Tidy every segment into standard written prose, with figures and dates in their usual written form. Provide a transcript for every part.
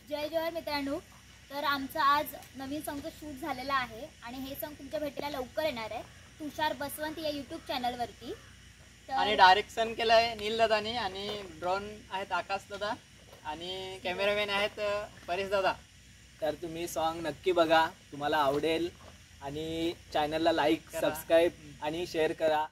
जय जवाहर मित्रांनो, तर आमचं आज नवीन सॉंगचं शूट झालेलं आहे आणि हे सॉंग तुमच्या भेटीला लवकर येणार आहे तुषार बसवंत या यूट्यूब चॅनलवरती। आणि डायरेक्शन केलं आहे नील दादानी आणि ड्रोन आहेत आकाश दादा आणि कॅमेरामॅन आहेत परेश दादा। तर तुम्ही सॉन्ग नक्की बघा, तुम्हाला आवडेल आणि चॅनलला लाईक सबस्क्राईब आणि शेअर करा।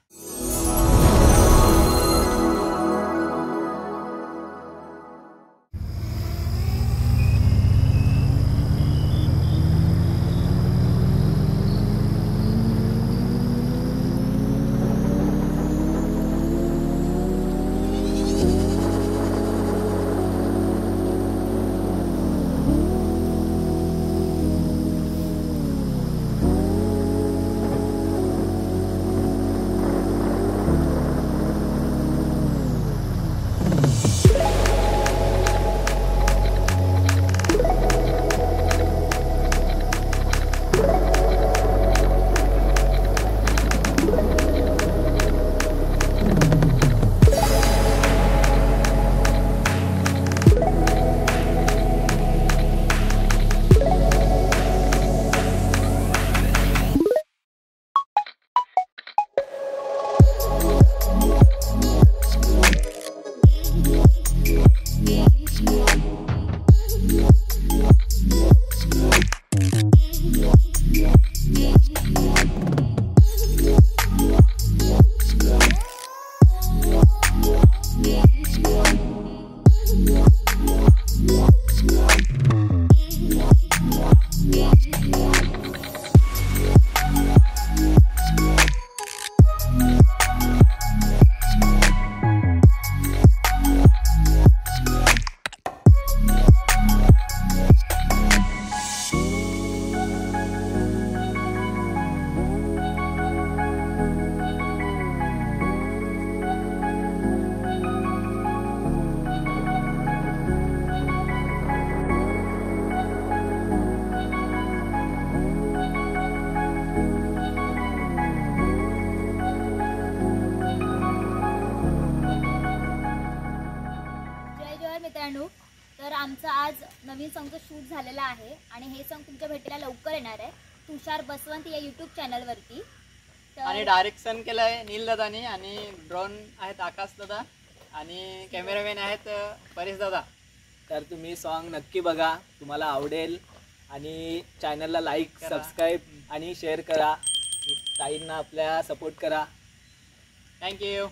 मित्रांनो, तर आमचं आज नवीन सॉंगचं शूट झालेलं आहे आणि हे सॉंग तुमच्या भेटीला लवकर येणार आहे तुषार बसवंत या यूट्यूब चॅनलवरती। आणि डायरेक्शन केलं आहे नील दादानी आणि ड्रोन आहेत आकाश दादा आणि कॅमेरामॅन आहेत परेश दादा। तर तुम्ही सॉन्ग नक्की बघा, तुम्हाला आवडेल आणि चॅनलला लाईक सबस्क्राईब आणि शेअर करा। ताईंना आपल्या सपोर्ट करा। थँक्यू।